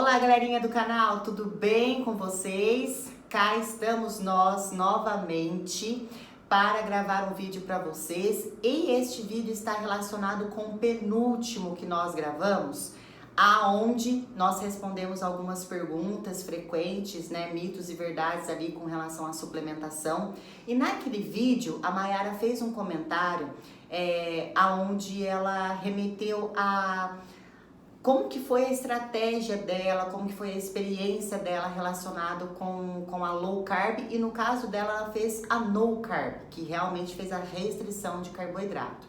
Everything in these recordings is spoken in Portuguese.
Olá, galerinha do canal, tudo bem com vocês? Cá estamos nós novamente para gravar um vídeo para vocês e este vídeo está relacionado com o penúltimo que nós gravamos, aonde nós respondemos algumas perguntas frequentes, né, mitos e verdades ali com relação à suplementação. E naquele vídeo a Mayara fez um comentário aonde ela remeteu a como que foi a estratégia dela, como que foi a experiência dela relacionado com a low carb, e no caso dela ela fez a no carb, que realmente fez a restrição de carboidrato.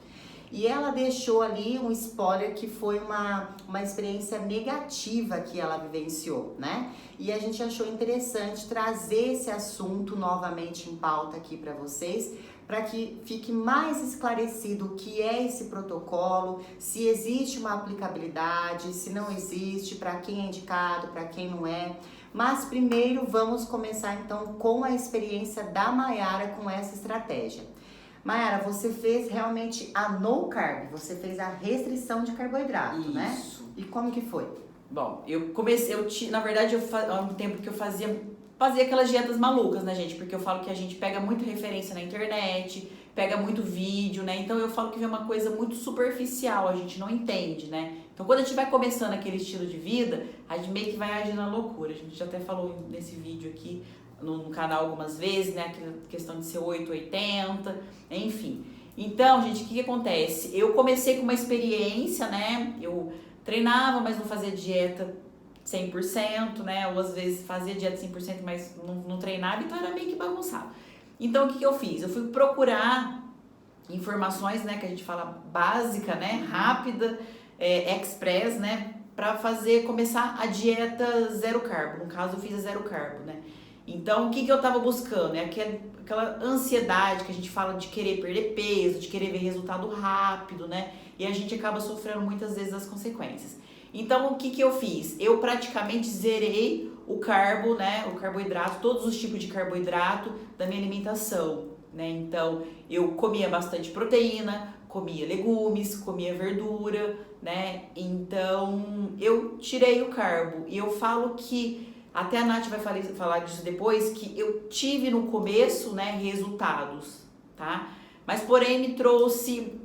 E ela deixou ali um spoiler que foi uma experiência negativa que ela vivenciou, né? E a gente achou interessante trazer esse assunto novamente em pauta aqui para vocês, para que fique mais esclarecido o que é esse protocolo, se existe uma aplicabilidade, se não existe, para quem é indicado, para quem não é. Mas primeiro vamos começar então com a experiência da Mayara com essa estratégia. Mayara, você fez realmente a no carb, você fez a restrição de carboidrato, Isso. Né? E como que foi? Bom, na verdade, há um tempo que eu fazia aquelas dietas malucas, né, gente? Porque eu falo que a gente pega muita referência na internet, pega muito vídeo, né? Então eu falo que vem uma coisa muito superficial, a gente não entende, né? Então quando a gente vai começando aquele estilo de vida, a gente meio que vai agir na loucura. A gente já até falou nesse vídeo aqui no canal algumas vezes, né? Aquela questão de ser 880, enfim. Então, gente, o que acontece? Eu comecei com uma experiência, né? Eu treinava, mas não fazia dieta 100%, né? Ou às vezes fazia dieta 100%, mas não treinava, então era meio que bagunçado. Então, o que eu fiz? Eu fui procurar informações, né? Que a gente fala básica, né? Rápida, express, né? Pra começar a dieta zero carbo. No caso, eu fiz a zero carbo, né? Então, o que eu tava buscando? É aquela ansiedade que a gente fala de querer perder peso, de querer ver resultado rápido, né? E a gente acaba sofrendo muitas vezes as consequências. Então, o que eu fiz? Eu praticamente zerei o carbo, né? O carboidrato, todos os tipos de carboidrato da minha alimentação, né? Então, eu comia bastante proteína, comia legumes, comia verdura, né? Então, eu tirei o carbo. E eu falo que até a Nath vai falar disso depois, que eu tive no começo, né, resultados, tá? Mas porém me trouxe,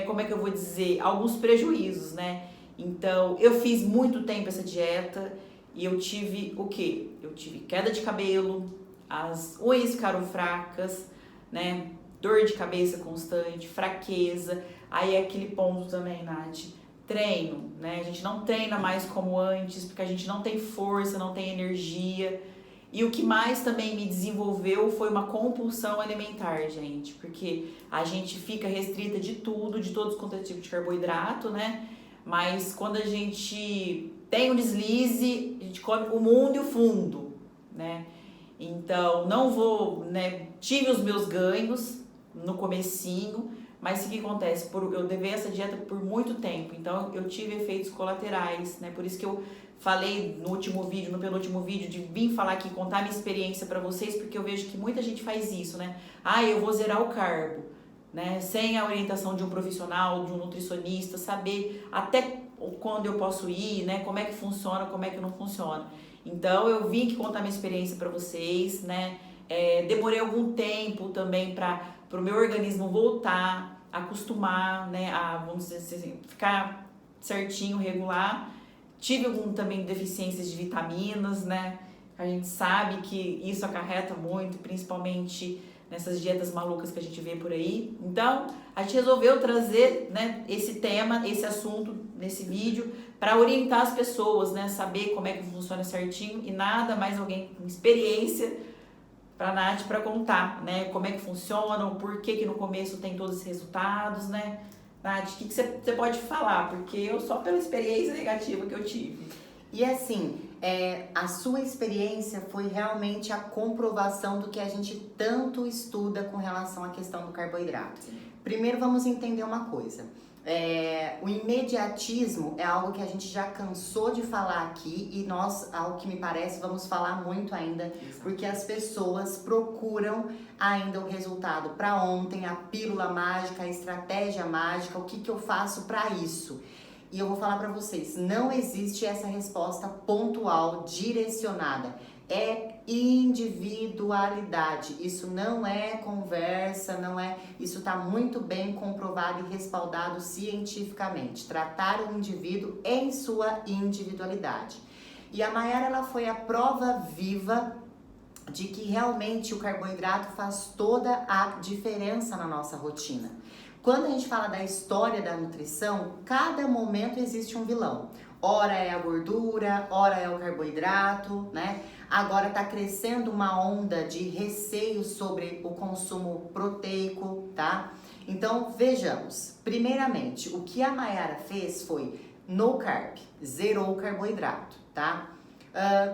como é que eu vou dizer, alguns prejuízos, né? Então, eu fiz muito tempo essa dieta e eu tive o quê? Eu tive queda de cabelo, as unhas ficaram fracas, né? Dor de cabeça constante, fraqueza. Aí é aquele ponto também, Nath. Treino, né? A gente não treina mais como antes, porque a gente não tem força, não tem energia. E o que mais também me desenvolveu foi uma compulsão alimentar, gente. Porque a gente fica restrita de tudo, de todos quanto é tipo de carboidrato, né? Mas quando a gente tem um deslize, a gente come o mundo e o fundo, né? Então, não vou, né? Tive os meus ganhos no comecinho, mas o que acontece? Eu levei essa dieta por muito tempo, então eu tive efeitos colaterais, né? Por isso que eu falei no penúltimo vídeo, de vir falar aqui, contar minha experiência pra vocês, porque eu vejo que muita gente faz isso, né? Eu vou zerar o carbo, né? Sem a orientação de um profissional, de um nutricionista, saber até quando eu posso ir, né? Como é que funciona, como é que não funciona. Então eu vim aqui contar minha experiência pra vocês, né? Demorei algum tempo também para o meu organismo voltar, acostumar, né, vamos dizer assim, ficar certinho, regular. Tive também deficiências de vitaminas, né? A gente sabe que isso acarreta muito, principalmente nessas dietas malucas que a gente vê por aí. Então, a gente resolveu trazer, né, esse tema, esse assunto nesse vídeo para orientar as pessoas, né, saber como é que funciona certinho, e nada mais alguém com experiência pra Nath para contar, né, como é que funciona, o porquê que no começo tem todos esses resultados, né? Nath, o que você pode falar? Porque eu só pela experiência negativa que eu tive. E assim, a sua experiência foi realmente a comprovação do que a gente tanto estuda com relação à questão do carboidrato. Sim. Primeiro vamos entender uma coisa. O imediatismo é algo que a gente já cansou de falar aqui e nós, ao que me parece, vamos falar muito ainda. Exato. Porque as pessoas procuram ainda o resultado para ontem, a pílula mágica, a estratégia mágica, o que eu faço para isso. E eu vou falar para vocês, não existe essa resposta pontual, direcionada. É individualidade. Isso não é conversa, não é. Isso está muito bem comprovado e respaldado cientificamente. Tratar o indivíduo em sua individualidade. E a Mayara, ela foi a prova viva de que realmente o carboidrato faz toda a diferença na nossa rotina. Quando a gente fala da história da nutrição, cada momento existe um vilão. Ora é a gordura, ora é o carboidrato, né? Agora está crescendo uma onda de receio sobre o consumo proteico, tá? Então, vejamos. Primeiramente, o que a Mayara fez foi no carb, zerou o carboidrato, tá?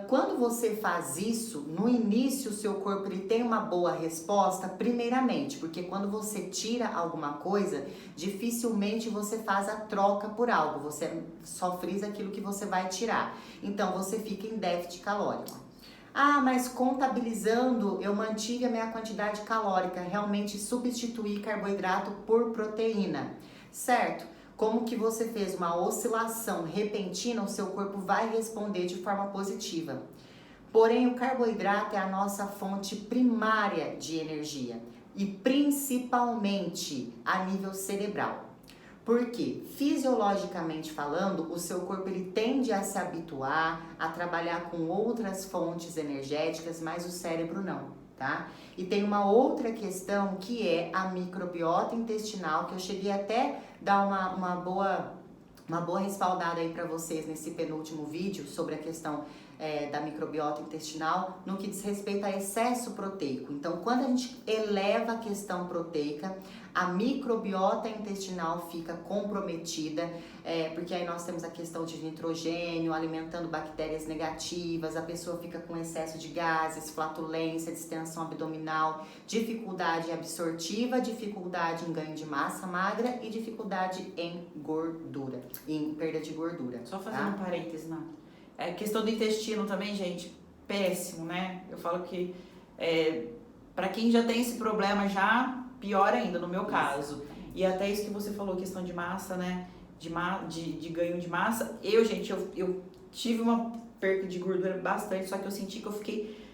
Quando você faz isso, no início o seu corpo ele tem uma boa resposta, primeiramente, porque quando você tira alguma coisa, dificilmente você faz a troca por algo, você só frisa aquilo que você vai tirar. Então você fica em déficit calórico. Ah, mas contabilizando, eu mantive a minha quantidade calórica, realmente substituí carboidrato por proteína, certo? Como que você fez uma oscilação repentina, o seu corpo vai responder de forma positiva. Porém, o carboidrato é a nossa fonte primária de energia e principalmente a nível cerebral. Porque, fisiologicamente falando, o seu corpo ele tende a se habituar a trabalhar com outras fontes energéticas, mas o cérebro não, tá? E tem uma outra questão que é a microbiota intestinal, que eu cheguei até dar uma boa respaldada aí para vocês nesse penúltimo vídeo sobre a questão da microbiota intestinal no que diz respeito a excesso proteico. Então, quando a gente eleva a questão proteica, a microbiota intestinal fica comprometida, porque aí nós temos a questão de nitrogênio alimentando bactérias negativas, a pessoa fica com excesso de gases, flatulência, distensão abdominal, dificuldade absortiva, dificuldade em ganho de massa magra e dificuldade em gordura, em perda de gordura. Só fazendo um parênteses, não. Questão do intestino também, gente, péssimo, né? Eu falo que para quem já tem esse problema já, pior ainda, no meu caso. E até isso que você falou, questão de massa, né? De ganho de massa. Eu tive uma perda de gordura bastante, só que eu senti que eu fiquei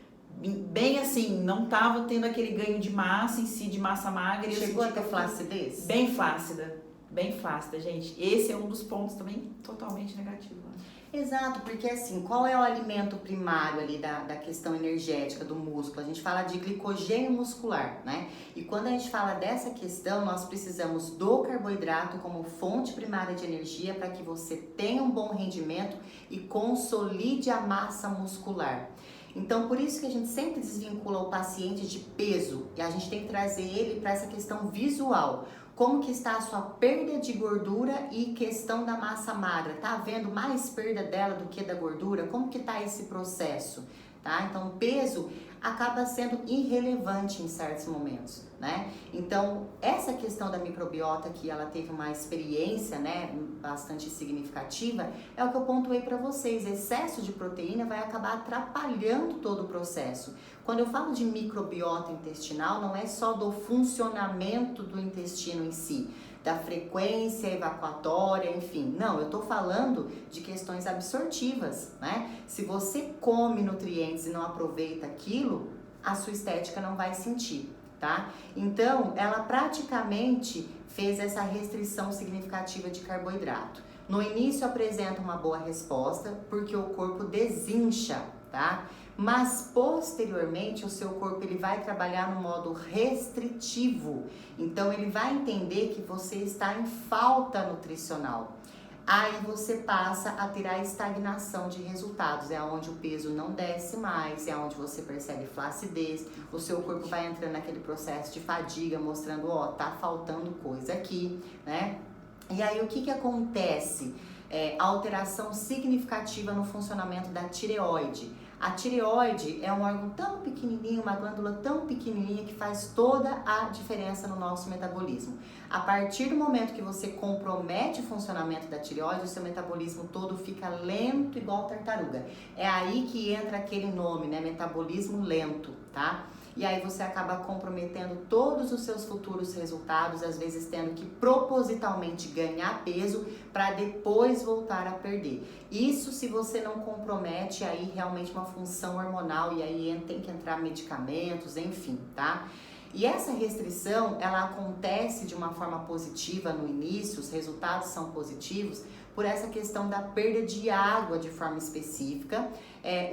bem assim, não tava tendo aquele ganho de massa em si, de massa magra. Chegou a ter flacidez? Bem flácida, gente. Esse é um dos pontos também totalmente negativo. Exato, porque assim, qual é o alimento primário ali da questão energética do músculo? A gente fala de glicogênio muscular, né? E quando a gente fala dessa questão, nós precisamos do carboidrato como fonte primária de energia para que você tenha um bom rendimento e consolide a massa muscular. Então, por isso que a gente sempre desvincula o paciente de peso e a gente tem que trazer ele para essa questão visual. Como que está a sua perda de gordura e questão da massa magra? Tá havendo mais perda dela do que da gordura? Como que está esse processo? Tá? Então, o peso acaba sendo irrelevante em certos momentos, né? Então, essa questão da microbiota, que ela teve uma experiência, né, bastante significativa, é o que eu pontuei para vocês. Excesso de proteína vai acabar atrapalhando todo o processo. Quando eu falo de microbiota intestinal, não é só do funcionamento do intestino em si, da frequência evacuatória, enfim. Não, eu tô falando de questões absortivas, né? Se você come nutrientes e não aproveita aquilo, a sua estética não vai sentir, tá? Então, ela praticamente fez essa restrição significativa de carboidrato. No início apresenta uma boa resposta, porque o corpo desincha, tá? Mas posteriormente o seu corpo ele vai trabalhar no modo restritivo, então ele vai entender que você está em falta nutricional. Aí você passa a ter a estagnação de resultados, é onde o peso não desce mais, é onde você percebe flacidez, o seu corpo vai entrando naquele processo de fadiga, mostrando, ó, tá faltando coisa aqui, né? E aí o que acontece? Alteração significativa no funcionamento da tireoide. A tireoide é um órgão tão pequenininho, uma glândula tão pequenininha que faz toda a diferença no nosso metabolismo. A partir do momento que você compromete o funcionamento da tireoide, o seu metabolismo todo fica lento igual tartaruga. É aí que entra aquele nome, né, metabolismo lento, tá? e aí você acaba comprometendo todos os seus futuros resultados, às vezes tendo que propositalmente ganhar peso para depois voltar a perder. Isso se você não compromete aí realmente uma função hormonal, e aí tem que entrar medicamentos, enfim, tá? E essa restrição, ela acontece de uma forma positiva no início, os resultados são positivos, por essa questão da perda de água de forma específica.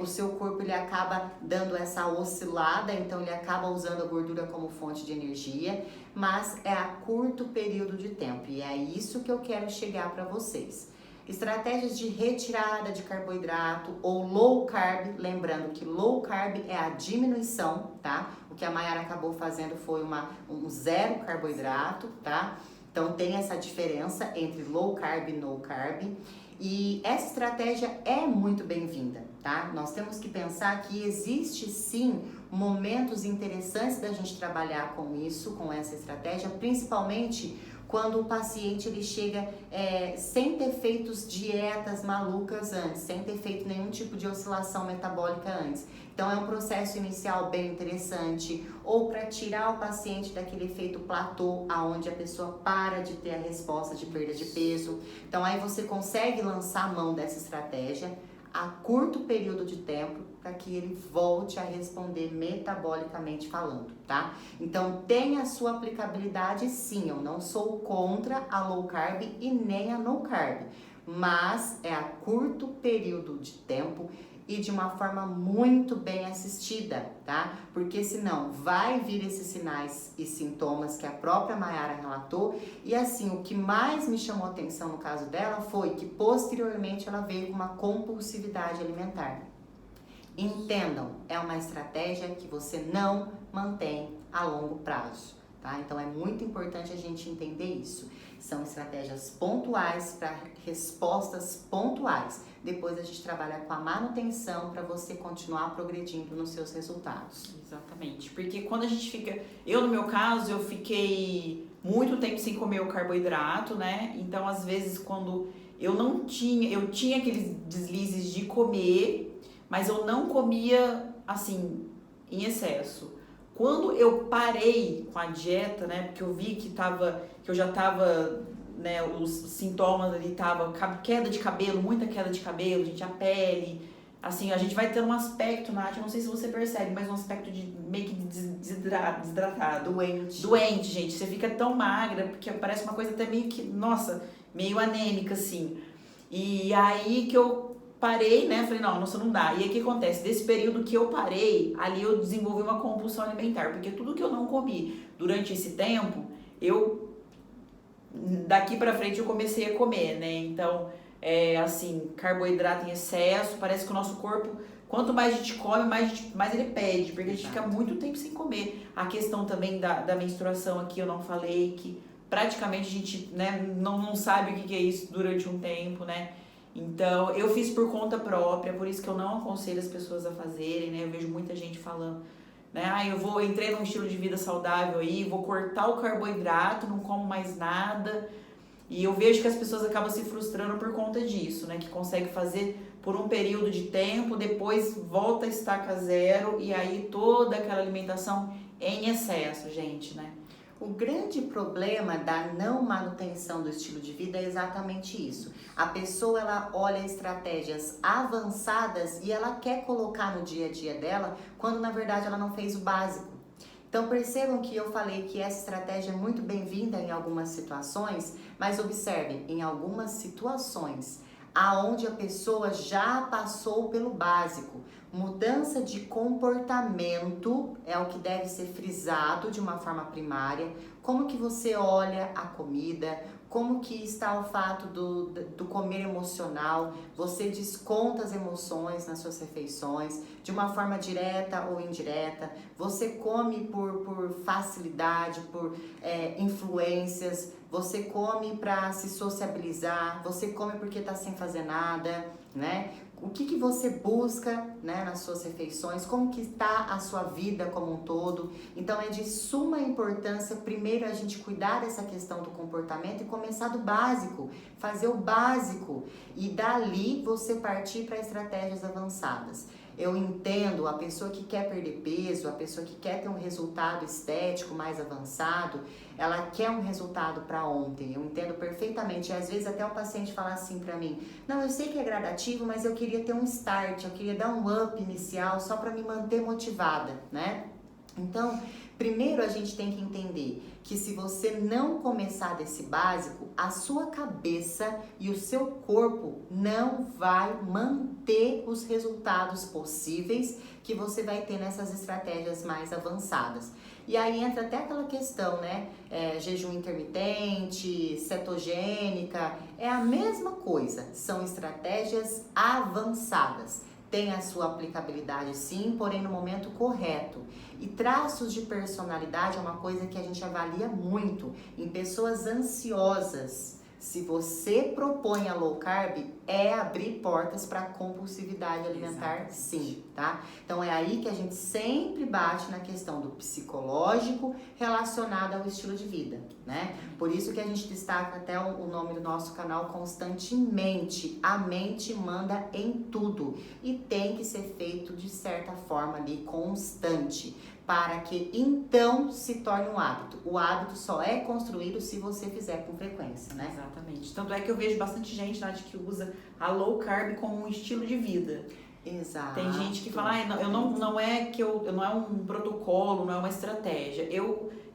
O seu corpo ele acaba dando essa oscilada, então ele acaba usando a gordura como fonte de energia, mas é a curto período de tempo, e é isso que eu quero chegar para vocês. Estratégias de retirada de carboidrato ou low carb, lembrando que low carb é a diminuição, tá? O que a Mayara acabou fazendo foi um zero carboidrato, tá? Então tem essa diferença entre low carb e no carb. E essa estratégia é muito bem-vinda, tá? Nós temos que pensar que existe sim momentos interessantes da gente trabalhar com isso, com essa estratégia, principalmente quando o paciente ele chega sem ter feito dietas malucas antes, sem ter feito nenhum tipo de oscilação metabólica antes. Então é um processo inicial bem interessante, ou para tirar o paciente daquele efeito platô, aonde a pessoa para de ter a resposta de perda de peso. Então aí você consegue lançar a mão dessa estratégia a curto período de tempo, para que ele volte a responder metabolicamente falando, tá? Então tem a sua aplicabilidade sim, eu não sou contra a low carb e nem a no carb, mas é a curto período de tempo e de uma forma muito bem assistida, tá? Porque senão vai vir esses sinais e sintomas que a própria Mayara relatou, e assim, o que mais me chamou a atenção no caso dela foi que posteriormente ela veio com uma compulsividade alimentar. Entendam, é uma estratégia que você não mantém a longo prazo, tá? Então é muito importante a gente entender isso. São estratégias pontuais para respostas pontuais. Depois a gente trabalha com a manutenção para você continuar progredindo nos seus resultados. Exatamente, porque quando a gente fica... Eu, no meu caso, eu fiquei muito tempo sem comer o carboidrato, né? Então, às vezes, quando eu não tinha... Eu tinha aqueles deslizes de comer, mas eu não comia, assim, em excesso. Quando eu parei com a dieta, né, porque eu vi que eu já tava, né, os sintomas ali tava queda de cabelo, muita queda de cabelo, gente, a pele, assim, a gente vai ter um aspecto, Nath, não sei se você percebe, mas um aspecto de meio que desidratado. Doente, gente, você fica tão magra, porque parece uma coisa até meio que, nossa, meio anêmica, assim. E aí que eu parei, né? Falei, nossa, não dá. E aí o que acontece? Desse período que eu parei, ali eu desenvolvi uma compulsão alimentar, porque tudo que eu não comi durante esse tempo, daqui pra frente eu comecei a comer, né? Então, assim, carboidrato em excesso, parece que o nosso corpo, quanto mais a gente come, mais ele pede, porque a gente fica muito tempo sem comer. A questão também da menstruação aqui, eu não falei, que praticamente a gente, né, não sabe o que é isso durante um tempo, né? Então, eu fiz por conta própria, por isso que eu não aconselho as pessoas a fazerem, né? Eu vejo muita gente falando, né? Entrei num estilo de vida saudável aí, vou cortar o carboidrato, não como mais nada. E eu vejo que as pessoas acabam se frustrando por conta disso, né? Que consegue fazer por um período de tempo, depois volta a estaca zero, e aí toda aquela alimentação em excesso, gente, né? O grande problema da não manutenção do estilo de vida é exatamente isso. A pessoa, ela olha estratégias avançadas e ela quer colocar no dia a dia dela, quando na verdade ela não fez o básico. Então percebam que eu falei que essa estratégia é muito bem-vinda em algumas situações, mas observe, em algumas situações aonde a pessoa já passou pelo básico, mudança de comportamento é o que deve ser frisado de uma forma primária. Como que você olha a comida, como que está o fato do comer emocional, você desconta as emoções nas suas refeições, de uma forma direta ou indireta, você come por facilidade, por influências, você come para se sociabilizar, você come porque está sem fazer nada, né? O que você busca, né, nas suas refeições, como que está a sua vida como um todo. Então é de suma importância primeiro a gente cuidar dessa questão do comportamento e começar do básico, fazer o básico e dali você partir para estratégias avançadas. eu entendo a pessoa que quer perder peso, a pessoa que quer ter um resultado estético mais avançado, ela quer um resultado para ontem. Eu entendo perfeitamente. E às vezes até o paciente fala assim para mim: não, eu sei que é gradativo, mas eu queria ter um start, eu queria dar um up inicial só para me manter motivada, né? Então, primeiro a gente tem que entender que se você não começar desse básico, a sua cabeça e o seu corpo não vai manter os resultados possíveis que você vai ter nessas estratégias mais avançadas. E aí entra até aquela questão, né? Jejum intermitente, cetogênica, é a mesma coisa, são estratégias avançadas. Tem a sua aplicabilidade sim, porém no momento correto. E traços de personalidade é uma coisa que a gente avalia muito em pessoas ansiosas. Se você propõe a low carb, é abrir portas para compulsividade alimentar, sim, tá? Então é aí que a gente sempre bate na questão do psicológico relacionado ao estilo de vida, né? Por isso que a gente destaca até o nome do nosso canal constantemente. A mente manda em tudo e tem que ser feito de certa forma ali constante, para que então se torne um hábito. O hábito só é construído se você fizer com frequência, né? Exatamente. Tanto é que eu vejo bastante gente, Nath, que usa a low carb como um estilo de vida. Exato. Tem gente que fala, não é um protocolo, não é uma estratégia.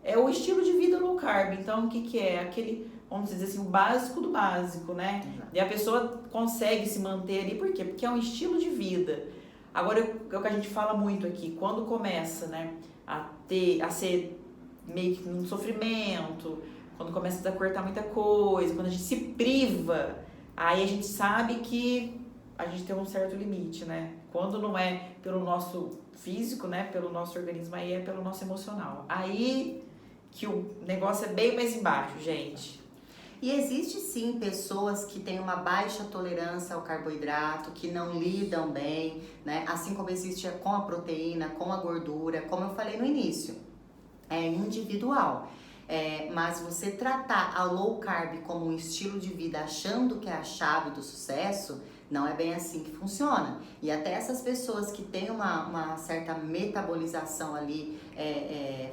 É o estilo de vida low carb. Então, o que é? Aquele, vamos dizer assim, o básico do básico, né? Exato. E a pessoa consegue se manter ali, por quê? Porque é um estilo de vida. Agora, é o que a gente fala muito aqui, quando começa, né, a ser meio que um sofrimento, quando começa a cortar muita coisa, quando a gente se priva, aí a gente sabe que a gente tem um certo limite, né? Quando não é pelo nosso físico, né, pelo nosso organismo, aí é pelo nosso emocional. Aí que o negócio é bem mais embaixo, gente. E existe sim pessoas que têm uma baixa tolerância ao carboidrato, que não lidam bem, né? Assim como existe com a proteína, com a gordura, como eu falei no início, é individual. Mas você tratar a low carb como um estilo de vida achando que é a chave do sucesso, não é bem assim que funciona. E até essas pessoas que têm uma certa metabolização ali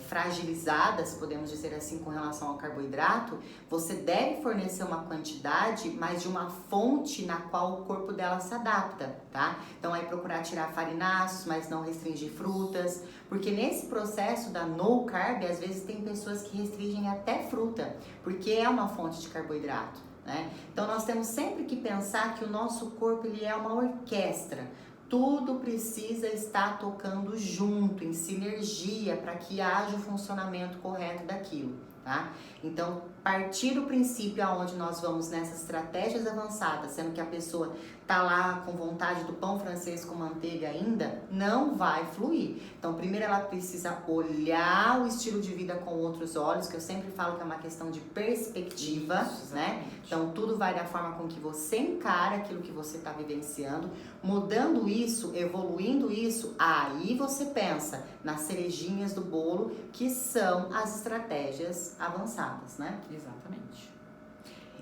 fragilizada, se podemos dizer assim, com relação ao carboidrato, você deve fornecer uma quantidade, mas de uma fonte na qual o corpo dela se adapta, tá? Então aí procurar tirar farináceos, mas não restringir frutas, porque nesse processo da no carb, às vezes tem pessoas que restringem até fruta, porque é uma fonte de carboidrato, né? Então nós temos sempre que pensar que o nosso corpo ele é uma orquestra. Tudo precisa estar tocando junto, em sinergia, para que haja o funcionamento correto daquilo, tá? Então, partir do princípio aonde nós vamos nessas estratégias avançadas, sendo que a pessoa tá lá com vontade do pão francês com manteiga ainda, não vai fluir. Então, primeiro ela precisa olhar o estilo de vida com outros olhos, que eu sempre falo que é uma questão de perspectiva, né? Então, tudo vai da forma com que você encara aquilo que você está vivenciando, mudando isso, evoluindo isso, aí você pensa nas cerejinhas do bolo, que são as estratégias avançadas, né? Exatamente.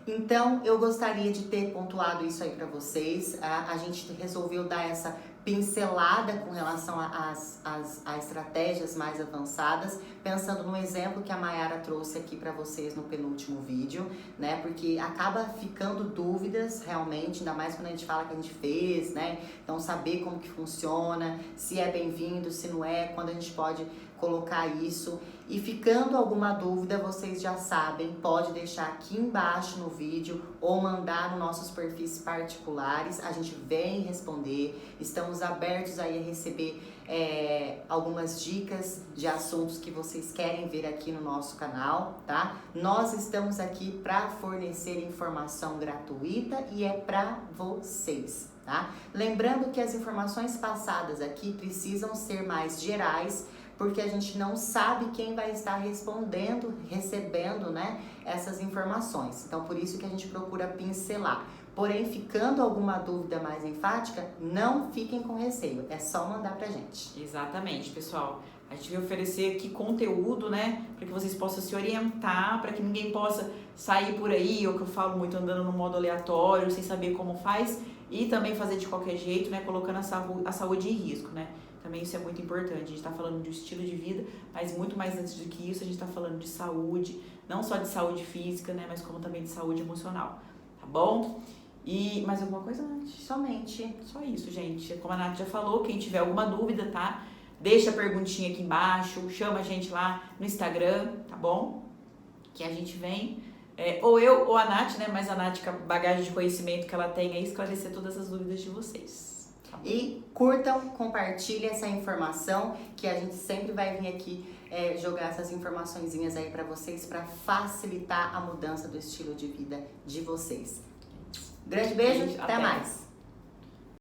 Então, eu gostaria de ter pontuado isso aí para vocês. A gente resolveu dar essa pincelada com relação às estratégias mais avançadas, pensando no exemplo que a Mayara trouxe aqui para vocês no penúltimo vídeo, né? Porque acaba ficando dúvidas realmente, ainda mais quando a gente fala que a gente fez, né? Então, saber como que funciona, se é bem-vindo, se não é, quando a gente pode colocar isso. E ficando alguma dúvida, vocês já sabem, pode deixar aqui embaixo no vídeo ou mandar nos nossos perfis particulares, a gente vem responder. Estamos abertos aí a receber algumas dicas de assuntos que vocês querem ver aqui no nosso canal, tá? Nós estamos aqui para fornecer informação gratuita e é para vocês, tá? Lembrando que as informações passadas aqui precisam ser mais gerais, porque a gente não sabe quem vai estar recebendo, né, essas informações. Então, por isso que a gente procura pincelar. Porém, ficando alguma dúvida mais enfática, não fiquem com receio, é só mandar pra gente. Exatamente, pessoal. A gente vai oferecer aqui conteúdo, né, para que vocês possam se orientar, para que ninguém possa sair por aí, ou que eu falo muito, andando no modo aleatório, sem saber como faz. e também fazer de qualquer jeito, né, colocando a saúde em risco, né? Também isso é muito importante. A gente está falando de estilo de vida, mas muito mais antes do que isso, a gente está falando de saúde, não só de saúde física, né, mas como também de saúde emocional, tá bom? E mais alguma coisa, Nath? Somente. Só isso, gente. Como a Nath já falou, quem tiver alguma dúvida, tá? Deixa a perguntinha aqui embaixo, chama a gente lá no Instagram, tá bom? Que a gente vem, ou eu ou a Nath, né? Mas a Nath, com a bagagem de conhecimento que ela tem aí, esclarecer todas as dúvidas de vocês. Tá bom? E curtam, compartilhem essa informação, que a gente sempre vai vir aqui jogar essas informaçõezinhas aí pra vocês, pra facilitar a mudança do estilo de vida de vocês. Grande beijo, até mais!